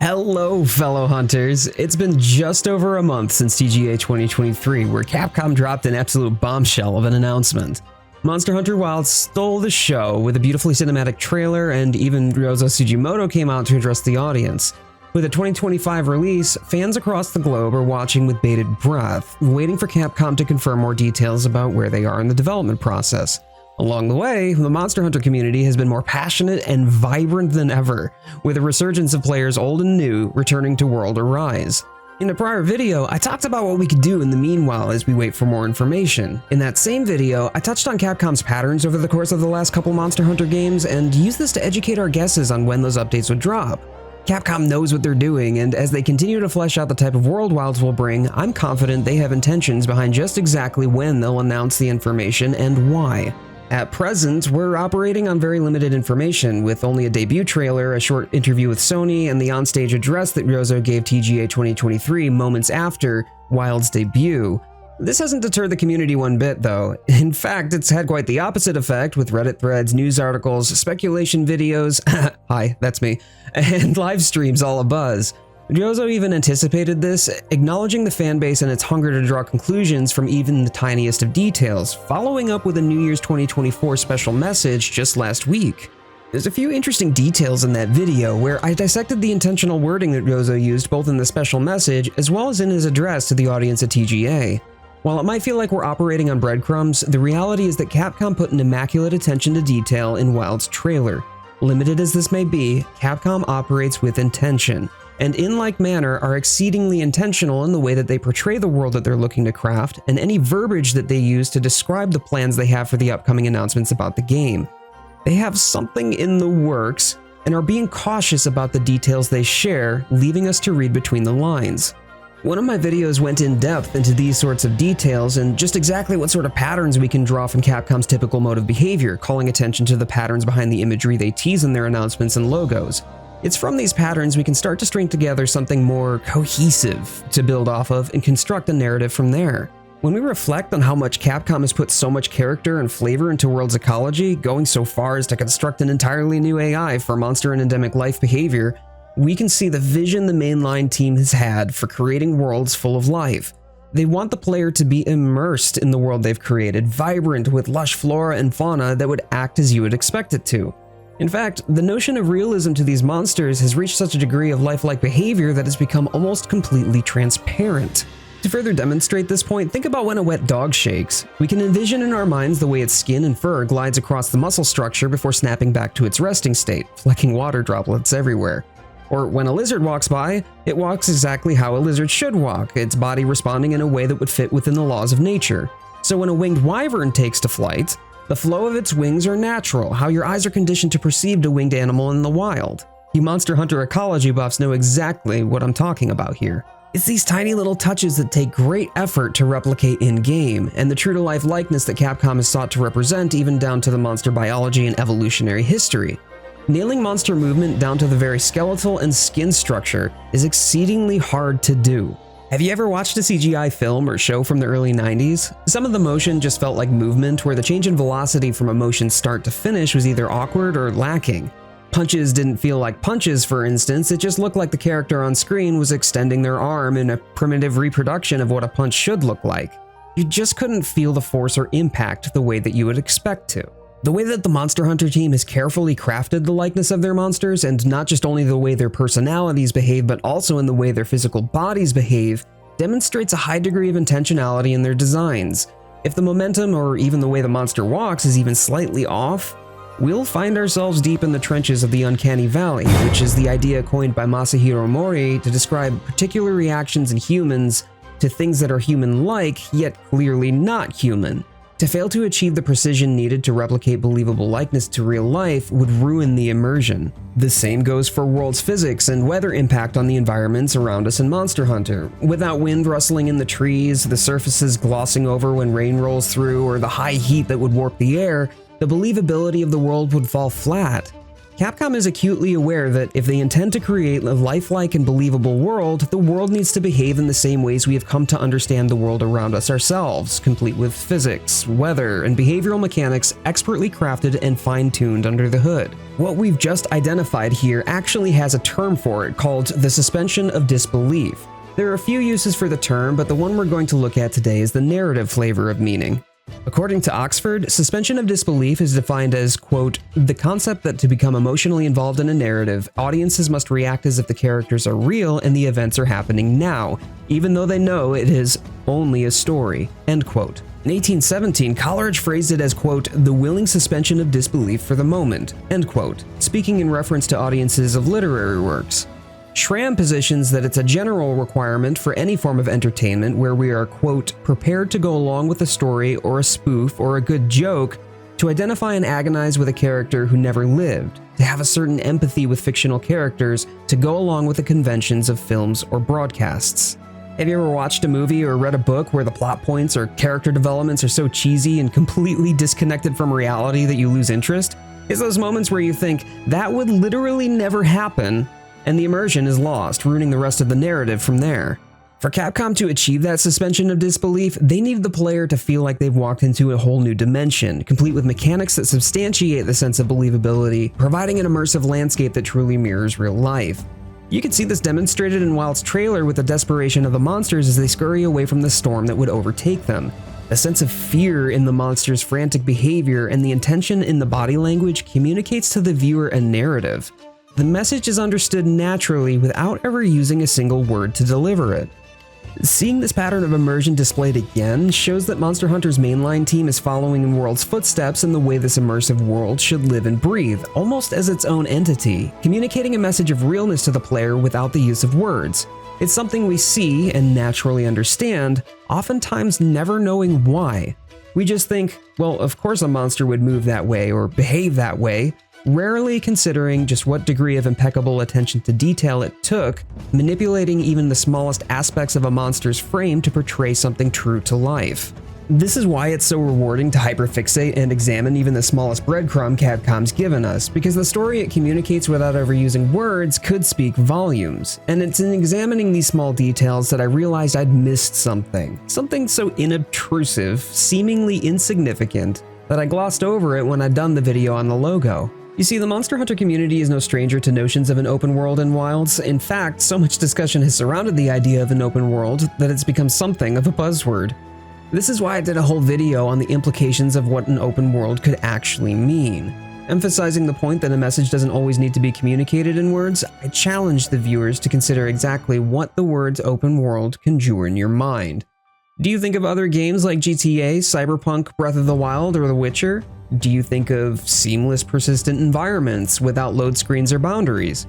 Hello, fellow hunters. It's been just over a month since TGA 2023, where Capcom dropped an absolute bombshell of an announcement. Monster Hunter Wilds stole the show with a beautifully cinematic trailer, and even Ryozo Sugimoto came out to address the audience. With a 2025 release, fans across the globe are watching with bated breath, waiting for Capcom to confirm more details about where they are in the development process. Along the way, the Monster Hunter community has been more passionate and vibrant than ever, with a resurgence of players old and new returning to World Arise. In a prior video, I talked about what we could do in the meanwhile as we wait for more information. In that same video, I touched on Capcom's patterns over the course of the last couple Monster Hunter games and used this to educate our guesses on when those updates would drop. Capcom knows what they're doing, and as they continue to flesh out the type of world Wilds will bring, I'm confident they have intentions behind just exactly when they'll announce the information and why. At present, we're operating on very limited information, with only a debut trailer, a short interview with Sony, and the onstage address that Ryozo gave TGA 2023 moments after Wild's debut. This hasn't deterred the community one bit, though. In fact, it's had quite the opposite effect, with Reddit threads, news articles, speculation videos, hi, that's me, and live streams all abuzz. Ryozo even anticipated this, acknowledging the fanbase and its hunger to draw conclusions from even the tiniest of details, following up with a New Year's 2024 special message just last week. There's a few interesting details in that video where I dissected the intentional wording that Ryozo used both in the special message as well as in his address to the audience at TGA. While it might feel like we're operating on breadcrumbs, the reality is that Capcom put an immaculate attention to detail in Wild's trailer. Limited as this may be, Capcom operates with intention, and in like manner are exceedingly intentional in the way that they portray the world that they're looking to craft and any verbiage that they use to describe the plans they have for the upcoming announcements about the game. They have something in the works and are being cautious about the details they share, leaving us to read between the lines. One of my videos went in depth into these sorts of details and just exactly what sort of patterns we can draw from Capcom's typical mode of behavior, calling attention to the patterns behind the imagery they tease in their announcements and logos. It's from these patterns we can start to string together something more cohesive to build off of and construct a narrative from there. When we reflect on how much Capcom has put so much character and flavor into World's ecology, going so far as to construct an entirely new AI for monster and endemic life behavior, we can see the vision the mainline team has had for creating worlds full of life. They want the player to be immersed in the world they've created, vibrant with lush flora and fauna that would act as you would expect it to. In fact, the notion of realism to these monsters has reached such a degree of lifelike behavior that it's become almost completely transparent. To further demonstrate this point, think about when a wet dog shakes. We can envision in our minds the way its skin and fur glides across the muscle structure before snapping back to its resting state, flecking water droplets everywhere. Or when a lizard walks by, it walks exactly how a lizard should walk, its body responding in a way that would fit within the laws of nature. So when a winged wyvern takes to flight, the flow of its wings are natural, how your eyes are conditioned to perceive a winged animal in the wild. You Monster Hunter ecology buffs know exactly what I'm talking about here. It's these tiny little touches that take great effort to replicate in-game, and the true-to-life likeness that Capcom has sought to represent even down to the monster biology and evolutionary history. Nailing monster movement down to the very skeletal and skin structure is exceedingly hard to do. Have you ever watched a CGI film or show from the early 90s? Some of the motion just felt like movement, where the change in velocity from a motion's start to finish was either awkward or lacking. Punches didn't feel like punches, for instance, it just looked like the character on screen was extending their arm in a primitive reproduction of what a punch should look like. You just couldn't feel the force or impact the way that you would expect to. The way that the Monster Hunter team has carefully crafted the likeness of their monsters, and not just only the way their personalities behave, but also in the way their physical bodies behave, demonstrates a high degree of intentionality in their designs. If the momentum or even the way the monster walks is even slightly off, we'll find ourselves deep in the trenches of the Uncanny Valley, which is the idea coined by Masahiro Mori to describe particular reactions in humans to things that are human-like, yet clearly not human. To fail to achieve the precision needed to replicate believable likeness to real life would ruin the immersion. The same goes for world's physics and weather impact on the environments around us in Monster Hunter. Without wind rustling in the trees, the surfaces glossing over when rain rolls through, or the high heat that would warp the air, the believability of the world would fall flat. Capcom is acutely aware that if they intend to create a lifelike and believable world, the world needs to behave in the same ways we have come to understand the world around us ourselves, complete with physics, weather, and behavioral mechanics expertly crafted and fine-tuned under the hood. What we've just identified here actually has a term for it called the suspension of disbelief. There are a few uses for the term, but the one we're going to look at today is the narrative flavor of meaning. According to Oxford, suspension of disbelief is defined as, quote, the concept that to become emotionally involved in a narrative, audiences must react as if the characters are real and the events are happening now, even though they know it is only a story, end quote. In 1817, Coleridge phrased it as, quote, the willing suspension of disbelief for the moment, end quote, speaking in reference to audiences of literary works. Schramm positions that it's a general requirement for any form of entertainment where we are, quote, prepared to go along with a story or a spoof or a good joke, to identify and agonize with a character who never lived, to have a certain empathy with fictional characters, to go along with the conventions of films or broadcasts. Have you ever watched a movie or read a book where the plot points or character developments are so cheesy and completely disconnected from reality that you lose interest? It's those moments where you think, that would literally never happen, and the immersion is lost, ruining the rest of the narrative from there. For Capcom to achieve that suspension of disbelief, they needed the player to feel like they've walked into a whole new dimension, complete with mechanics that substantiate the sense of believability, providing an immersive landscape that truly mirrors real life. You can see this demonstrated in Wild's trailer with the desperation of the monsters as they scurry away from the storm that would overtake them. The sense of fear in the monsters' frantic behavior and the intention in the body language communicates to the viewer a narrative. The message is understood naturally without ever using a single word to deliver it. Seeing this pattern of immersion displayed again shows that Monster Hunter's mainline team is following in World's footsteps in the way this immersive world should live and breathe, almost as its own entity, communicating a message of realness to the player without the use of words. It's something we see and naturally understand, oftentimes never knowing why. We just think, well, of course a monster would move that way or behave that way, rarely considering just what degree of impeccable attention to detail it took, manipulating even the smallest aspects of a monster's frame to portray something true to life. This is why it's so rewarding to hyperfixate and examine even the smallest breadcrumb Capcom's given us, because the story it communicates without ever using words could speak volumes. And it's in examining these small details that I realized I'd missed something so inobtrusive, seemingly insignificant, that I glossed over it when I'd done the video on the logo. You see, the Monster Hunter community is no stranger to notions of an open world in Wilds. In fact, so much discussion has surrounded the idea of an open world that it's become something of a buzzword. This is why I did a whole video on the implications of what an open world could actually mean. Emphasizing the point that a message doesn't always need to be communicated in words, I challenged the viewers to consider exactly what the words open world conjure in your mind. Do you think of other games like GTA, Cyberpunk, Breath of the Wild, or The Witcher? Do you think of seamless, persistent environments without load screens or boundaries?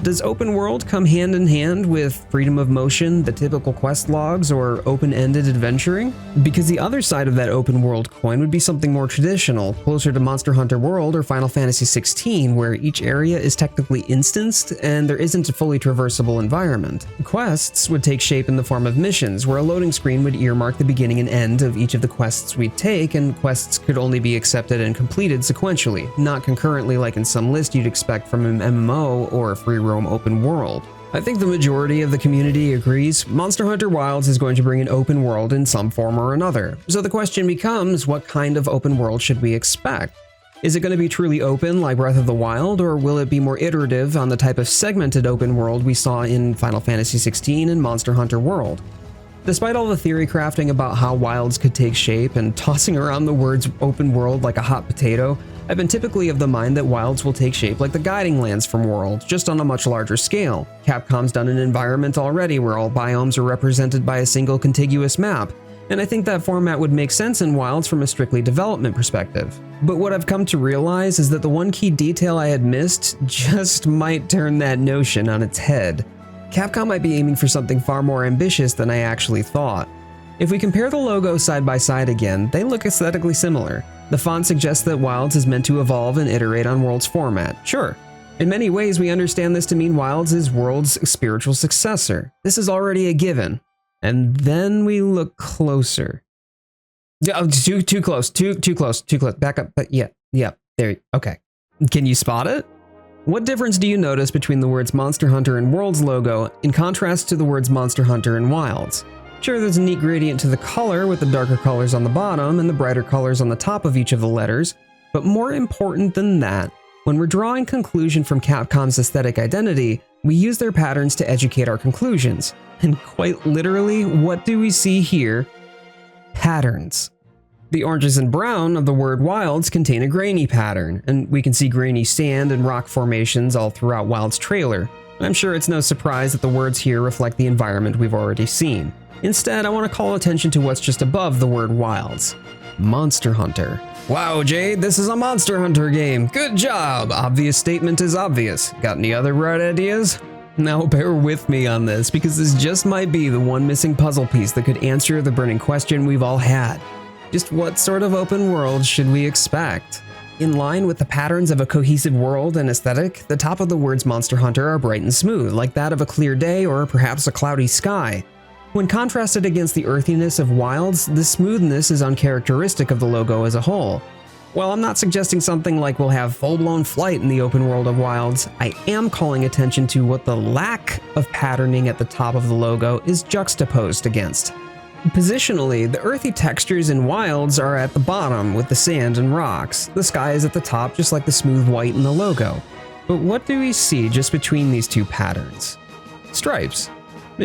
Does open world come hand in hand with freedom of motion, the typical quest logs, or open-ended adventuring? Because the other side of that open world coin would be something more traditional, closer to Monster Hunter World or Final Fantasy XVI, where each area is technically instanced and there isn't a fully traversable environment. Quests would take shape in the form of missions, where a loading screen would earmark the beginning and end of each of the quests we'd take, and quests could only be accepted and completed sequentially, not concurrently like in some list you'd expect from an MMO or a free roam open world. I think the majority of the community agrees Monster Hunter Wilds is going to bring an open world in some form or another. So the question becomes, what kind of open world should we expect? Is it going to be truly open like Breath of the Wild, or will it be more iterative on the type of segmented open world we saw in Final Fantasy XVI and Monster Hunter World? Despite all the theory crafting about how Wilds could take shape and tossing around the words open world like a hot potato, I've been typically of the mind that Wilds will take shape like the guiding lands from World, just on a much larger scale. Capcom's done an environment already where all biomes are represented by a single contiguous map, and I think that format would make sense in Wilds from a strictly development perspective. But what I've come to realize is that the one key detail I had missed just might turn that notion on its head. Capcom might be aiming for something far more ambitious than I actually thought. If we compare the logos side by side again, they look aesthetically similar. The font suggests that Wilds is meant to evolve and iterate on World's format, sure. In many ways, we understand this to mean Wilds is World's spiritual successor. This is already a given. And then we look closer. Oh, too close, too close. Back up, but yeah, there, okay. Can you spot it? What difference do you notice between the words Monster Hunter and Worlds logo in contrast to the words Monster Hunter and Wilds? Sure, there's a neat gradient to the color with the darker colors on the bottom and the brighter colors on the top of each of the letters, but more important than that, when we're drawing conclusion from Capcom's aesthetic identity, we use their patterns to educate our conclusions. And quite literally, what do we see here? Patterns. The oranges and brown of the word Wilds contain a grainy pattern, and we can see grainy sand and rock formations all throughout Wilds' trailer. I'm sure it's no surprise that the words here reflect the environment we've already seen. Instead, I want to call attention to what's just above the word Wilds. Monster Hunter. Wow, Jade, this is a Monster Hunter game. Good job! Obvious statement is obvious. Got any other bright ideas? Now bear with me on this, because this just might be the one missing puzzle piece that could answer the burning question we've all had. Just what sort of open world should we expect? In line with the patterns of a cohesive world and aesthetic, the top of the words Monster Hunter are bright and smooth, like that of a clear day or perhaps a cloudy sky. When contrasted against the earthiness of Wilds, the smoothness is uncharacteristic of the logo as a whole. While I'm not suggesting something like we'll have full-blown flight in the open world of Wilds, I am calling attention to what the lack of patterning at the top of the logo is juxtaposed against. Positionally, the earthy textures in Wilds are at the bottom with the sand and rocks. The sky is at the top, just like the smooth white in the logo. But what do we see just between these two patterns? Stripes.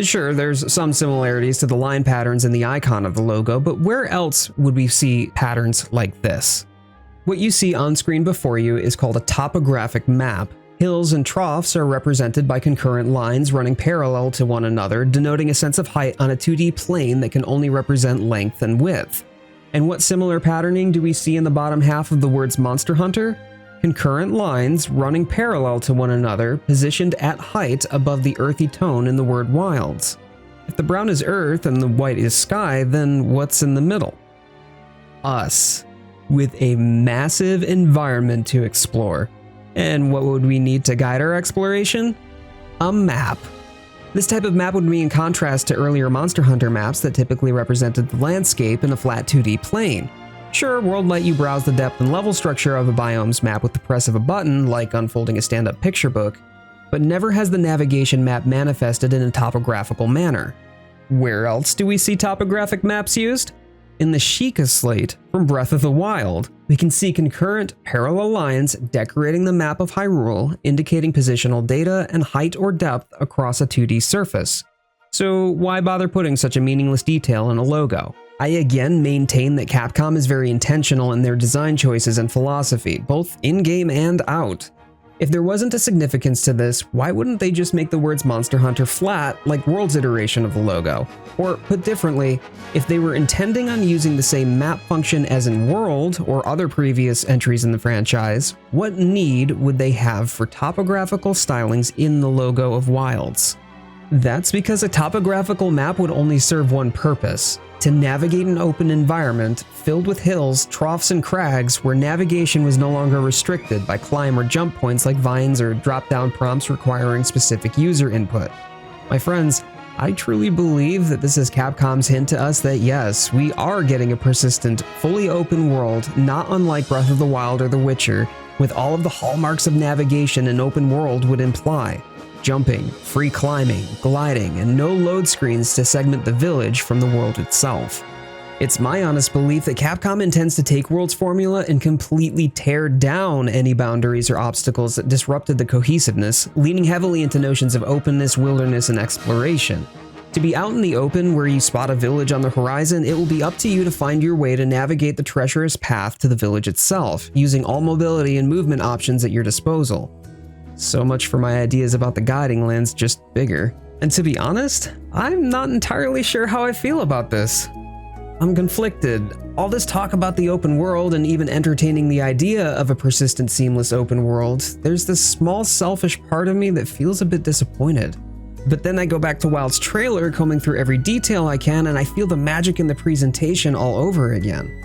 Sure, there's some similarities to the line patterns in the icon of the logo, but where else would we see patterns like this? What you see on screen before you is called a topographic map. Hills and troughs are represented by concurrent lines running parallel to one another, denoting a sense of height on a 2D plane that can only represent length and width. And what similar patterning do we see in the bottom half of the words Monster Hunter? Concurrent lines running parallel to one another, positioned at height above the earthy tone in the word Wilds. If the brown is earth and the white is sky, then what's in the middle? Us, with a massive environment to explore. And what would we need to guide our exploration? A map. This type of map would be in contrast to earlier Monster Hunter maps that typically represented the landscape in a flat 2D plane. Sure, World let you browse the depth and level structure of a biome's map with the press of a button, like unfolding a stand-up picture book, but never has the navigation map manifested in a topographical manner. Where else do we see topographic maps used? In the Sheikah slate from Breath of the Wild, we can see concurrent parallel lines decorating the map of Hyrule, indicating positional data and height or depth across a 2D surface. So why bother putting such a meaningless detail in a logo? I again maintain that Capcom is very intentional in their design choices and philosophy, both in-game and out. If there wasn't a significance to this, why wouldn't they just make the words Monster Hunter flat like World's iteration of the logo? Or put differently, if they were intending on using the same map function as in World or other previous entries in the franchise, what need would they have for topographical stylings in the logo of Wilds? That's because a topographical map would only serve one purpose: to navigate an open environment filled with hills, troughs, and crags where navigation was no longer restricted by climb or jump points like vines or drop-down prompts requiring specific user input. My friends, I truly believe that this is Capcom's hint to us that yes, we are getting a persistent, fully open world, not unlike Breath of the Wild or The Witcher, with all of the hallmarks of navigation an open world would imply. Jumping, free climbing, gliding, and no load screens to segment the village from the world itself. It's my honest belief that Capcom intends to take World's formula and completely tear down any boundaries or obstacles that disrupted the cohesiveness, leaning heavily into notions of openness, wilderness, and exploration. To be out in the open where you spot a village on the horizon, it will be up to you to find your way to navigate the treacherous path to the village itself, using all mobility and movement options at your disposal. So much for my ideas about the guiding lands, just bigger. And to be honest, I'm not entirely sure how I feel about this. I'm conflicted. All this talk about the open world and even entertaining the idea of a persistent, seamless open world, there's this small selfish part of me that feels a bit disappointed. But then I go back to Wild's trailer, combing through every detail I can, and I feel the magic in the presentation all over again.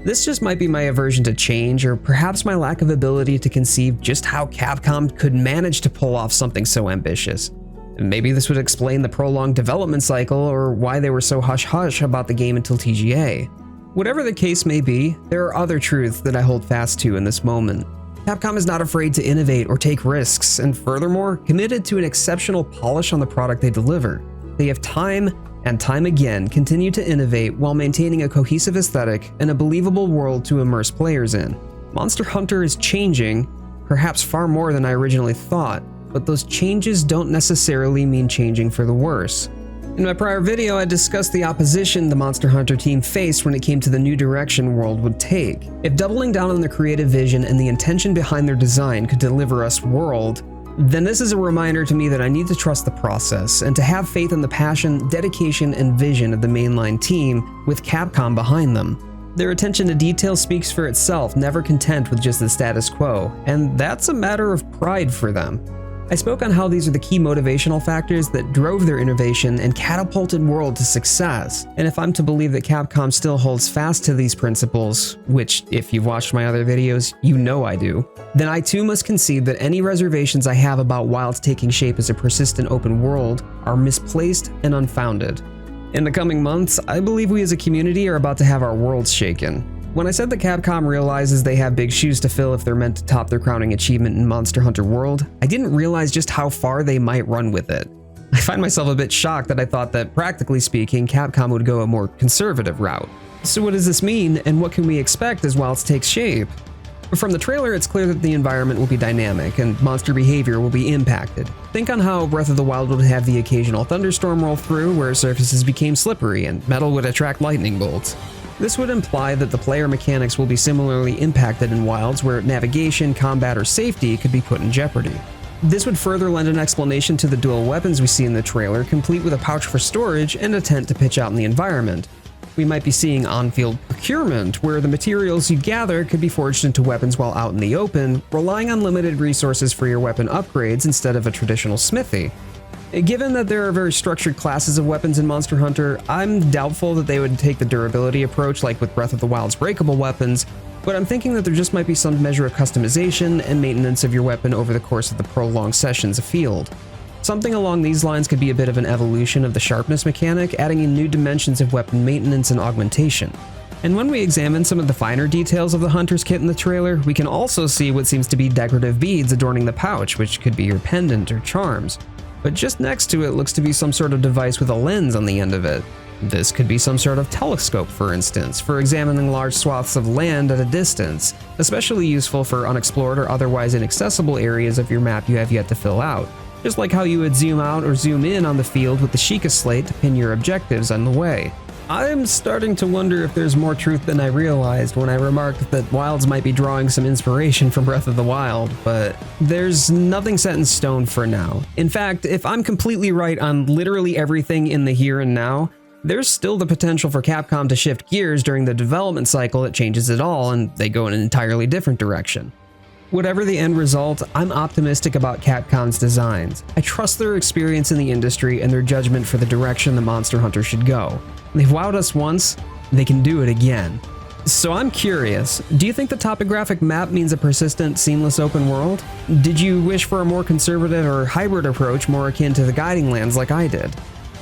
This just might be my aversion to change, or perhaps my lack of ability to conceive just how Capcom could manage to pull off something so ambitious. Maybe this would explain the prolonged development cycle, or why they were so hush-hush about the game until TGA. Whatever the case may be, there are other truths that I hold fast to in this moment. Capcom is not afraid to innovate or take risks, and furthermore, committed to an exceptional polish on the product they deliver. They have time and time again continued to innovate while maintaining a cohesive aesthetic and a believable world to immerse players in. Monster Hunter is changing, perhaps far more than I originally thought, but those changes don't necessarily mean changing for the worse. In my prior video, I discussed the opposition the Monster Hunter team faced when it came to the new direction World would take. If doubling down on the creative vision and the intention behind their design could deliver us World, then this is a reminder to me that I need to trust the process and to have faith in the passion, dedication, and vision of the mainline team with Capcom behind them. Their attention to detail speaks for itself, never content with just the status quo, and that's a matter of pride for them. I spoke on how these are the key motivational factors that drove their innovation and catapulted World to success, and if I'm to believe that Capcom still holds fast to these principles, which if you've watched my other videos, you know I do, then I too must concede that any reservations I have about Wilds taking shape as a persistent open world are misplaced and unfounded. In the coming months, I believe we as a community are about to have our worlds shaken. When I said that Capcom realizes they have big shoes to fill if they're meant to top their crowning achievement in Monster Hunter World, I didn't realize just how far they might run with it. I find myself a bit shocked that I thought that, practically speaking, Capcom would go a more conservative route. So what does this mean, and what can we expect as Wilds takes shape? From the trailer, it's clear that the environment will be dynamic, and monster behavior will be impacted. Think on how Breath of the Wild would have the occasional thunderstorm roll through, where surfaces became slippery and metal would attract lightning bolts. This would imply that the player mechanics will be similarly impacted in Wilds, where navigation, combat, or safety could be put in jeopardy. This would further lend an explanation to the dual weapons we see in the trailer, complete with a pouch for storage and a tent to pitch out in the environment. We might be seeing on-field procurement, where the materials you gather could be forged into weapons while out in the open, relying on limited resources for your weapon upgrades instead of a traditional smithy. Given that there are very structured classes of weapons in Monster Hunter, I'm doubtful that they would take the durability approach like with Breath of the Wild's breakable weapons, but I'm thinking that there just might be some measure of customization and maintenance of your weapon over the course of the prolonged sessions afield. Something along these lines could be a bit of an evolution of the sharpness mechanic, adding in new dimensions of weapon maintenance and augmentation. And when we examine some of the finer details of the Hunter's kit in the trailer, we can also see what seems to be decorative beads adorning the pouch, which could be your pendant or charms. But just next to it looks to be some sort of device with a lens on the end of it. This could be some sort of telescope, for instance, for examining large swaths of land at a distance, especially useful for unexplored or otherwise inaccessible areas of your map you have yet to fill out, just like how you would zoom out or zoom in on the field with the Sheikah slate to pin your objectives on the way. I'm starting to wonder if there's more truth than I realized when I remarked that Wilds might be drawing some inspiration from Breath of the Wild, but there's nothing set in stone for now. In fact, if I'm completely right on literally everything in the here and now, there's still the potential for Capcom to shift gears during the development cycle that changes it all and they go in an entirely different direction. Whatever the end result, I'm optimistic about Capcom's designs. I trust their experience in the industry and their judgment for the direction the Monster Hunter should go. They've wowed us once, they can do it again. So I'm curious, do you think the topographic map means a persistent, seamless open world? Did you wish for a more conservative or hybrid approach more akin to the Guiding Lands like I did?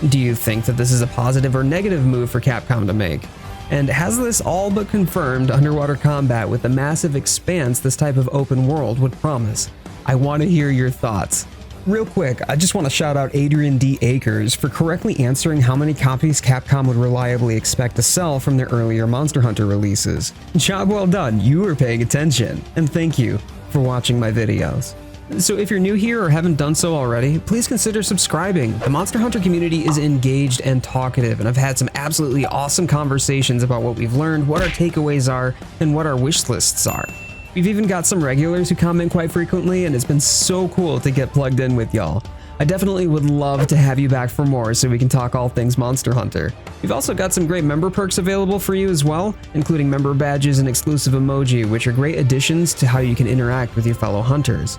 Do you think that this is a positive or negative move for Capcom to make? And has this all but confirmed underwater combat with the massive expanse this type of open world would promise? I want to hear your thoughts. Real quick, I just want to shout out Adrian D. Akers for correctly answering how many copies Capcom would reliably expect to sell from their earlier Monster Hunter releases. Job well done, you were paying attention, and thank you for watching my videos. So if you're new here or haven't done so already, please consider subscribing. The Monster Hunter community is engaged and talkative, and I've had some absolutely awesome conversations about what we've learned, what our takeaways are, and what our wish lists are. We've even got some regulars who comment quite frequently, and it's been so cool to get plugged in with y'all. I definitely would love to have you back for more so we can talk all things Monster Hunter. We've also got some great member perks available for you as well, including member badges and exclusive emoji, which are great additions to how you can interact with your fellow hunters.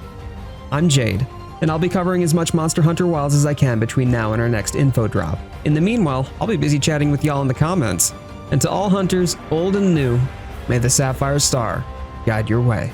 I'm Jade, and I'll be covering as much Monster Hunter Wilds as I can between now and our next info drop. In the meanwhile, I'll be busy chatting with y'all in the comments. And to all hunters, old and new, may the Sapphire Star guide your way.